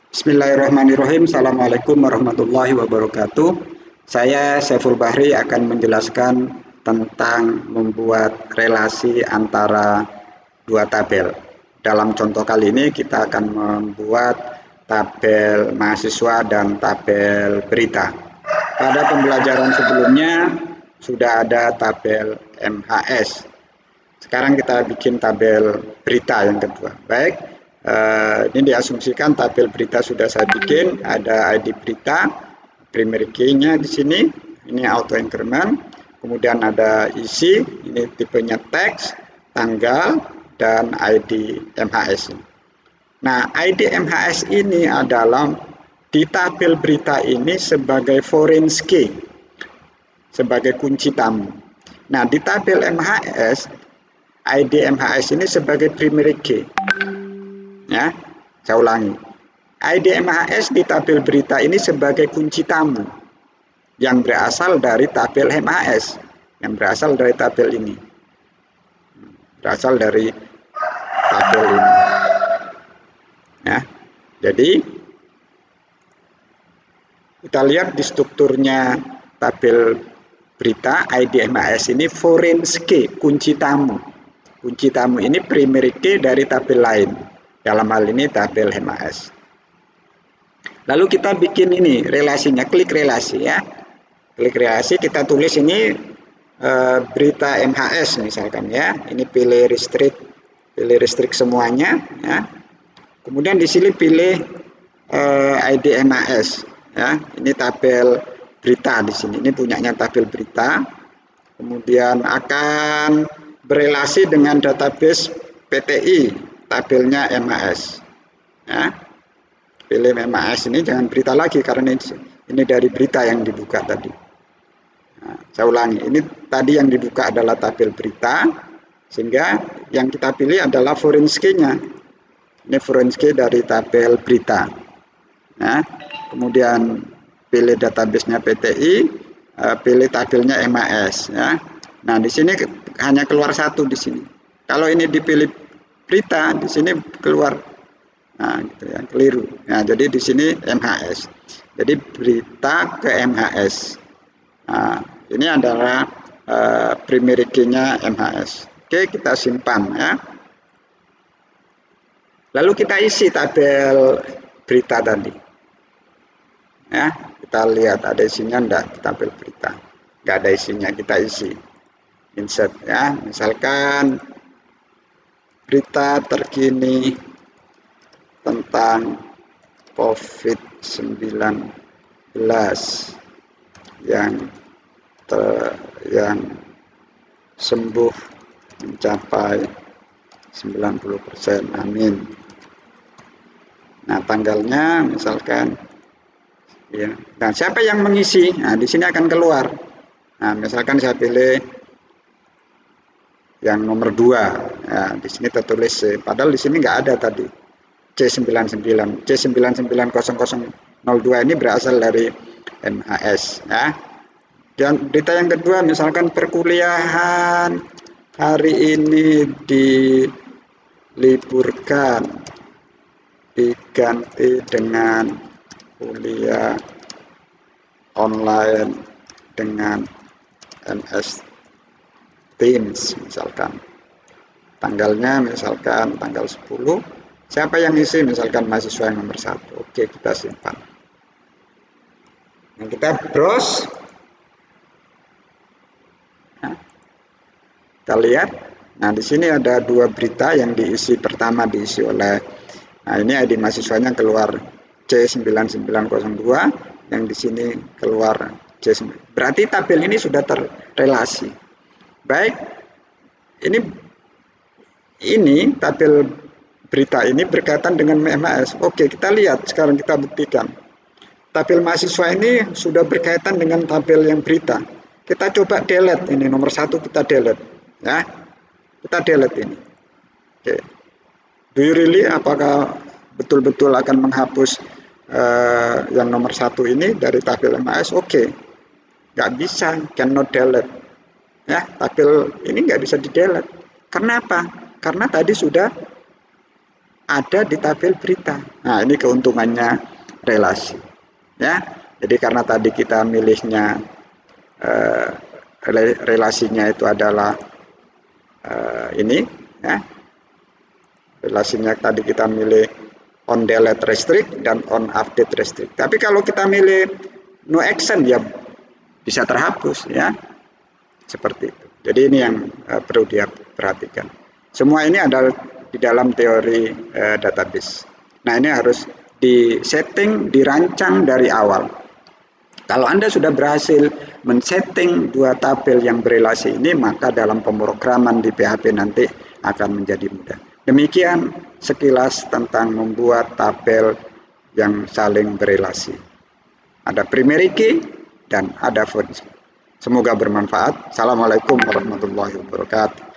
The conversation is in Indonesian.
Bismillahirrahmanirrahim. Assalamualaikum warahmatullahi wabarakatuh. Saya Saiful Bahri akan menjelaskan tentang membuat relasi antara dua tabel. Dalam contoh kali ini kita akan membuat tabel mahasiswa dan tabel berita. Pada pembelajaran sebelumnya sudah ada tabel MHS. Sekarang kita bikin tabel berita yang kedua. Baik, ini diasumsikan tabel berita sudah saya bikin, ada ID berita, primary key-nya di sini, ini auto increment, kemudian ada isi, ini tipenya teks, tanggal, dan ID MHS. Nah, ID MHS ini adalah di tabel berita ini sebagai foreign key, sebagai kunci tamu. Nah, di tabel MHS, ID MHS ini sebagai primary key. Ya, saya ulangi. ID MHS di tabel berita ini sebagai kunci tamu yang berasal dari tabel MHS, yang berasal dari tabel ini. Berasal dari tabel ini. Ya. Jadi kita lihat di strukturnya tabel berita ID MHS ini foreign key, kunci tamu. Kunci tamu ini primary key dari tabel lain. Dalam hal ini tabel MHS. Lalu kita bikin ini relasinya, klik relasi ya. Klik relasi, kita tulis ini berita MHS misalkan ya. Ini pilih restrict semuanya ya. Kemudian di sini pilih ID MHS ya. Ini tabel berita di sini. Ini punyanya tabel berita. Kemudian akan berelasi dengan database PTI, tabelnya MHS. Ya. Pilih MHS ini, jangan berita lagi karena ini dari berita yang dibuka tadi. Nah, saya ulangi, ini tadi yang dibuka adalah tabel berita, sehingga yang kita pilih adalah foreign key-nya. Ini foreign key dari tabel berita. Nah, kemudian pilih database-nya PTI, pilih tabelnya MHS. Ya. Nah, di sini hanya keluar satu di sini. Kalau ini dipilih berita, di sini keluar, nah, gitu ya, keliru. Nah, jadi di sini MHS. Jadi berita ke MHS. Nah, ini adalah primary key-nya MHS. Oke, kita simpan ya. Lalu kita isi tabel berita tadi. Ya, kita lihat ada isinya enggak di tabel berita. Enggak ada isinya, kita isi. Insert ya, misalkan berita terkini tentang COVID-19 yang sembuh mencapai 90%. Amin. Nah, tanggalnya misalkan ya. Nah, siapa yang mengisi? Nah, di sini akan keluar. Nah, misalkan saya pilih yang nomor 2. Ya, di sini tertulis padahal di sini nggak ada tadi. C99. C990002 ini berasal dari MHS ya. Dan berita yang kedua misalkan perkuliahan hari ini diliburkan, diganti dengan kuliah online dengan MS Teams misalkan. Tanggalnya misalkan tanggal 10. Siapa yang isi? Misalkan mahasiswa yang nomor 1. Oke, kita simpan. Nah, kita browse. Nah, kita lihat. Nah, di sini ada 2 berita yang diisi. Pertama diisi oleh, nah ini ID mahasiswanya keluar C9902, yang di sini keluar C9. Berarti tabel ini sudah terrelasi. Baik, ini tabel berita ini berkaitan dengan MHS. Oke, kita lihat sekarang, kita buktikan. Tabel mahasiswa ini sudah berkaitan dengan tabel yang berita. Kita coba delete ini, nomor 1 kita delete. Ya, kita delete ini. Oke. Do you really, apakah betul-betul akan menghapus yang nomor 1 ini dari tabel MHS? Oke. Nggak bisa, cannot delete. Ya, tabel ini nggak bisa di delete. Kenapa? Karena tadi sudah ada di tabel berita. Nah, ini keuntungannya relasi. Ya, jadi karena tadi kita milihnya relasinya itu adalah ini, ya, relasinya tadi kita milih on delete restrict dan on update restrict. Tapi kalau kita milih no action ya bisa terhapus, ya, seperti itu. Jadi ini yang perlu dia perhatikan. Semua ini adalah di dalam teori database. Nah, ini harus di-setting, dirancang dari awal. Kalau Anda sudah berhasil men-setting dua tabel yang berelasi ini, maka dalam pemrograman di PHP nanti akan menjadi mudah. Demikian sekilas tentang membuat tabel yang saling berelasi. Ada primary key dan ada foreign key. Semoga bermanfaat. Assalamualaikum warahmatullahi wabarakatuh.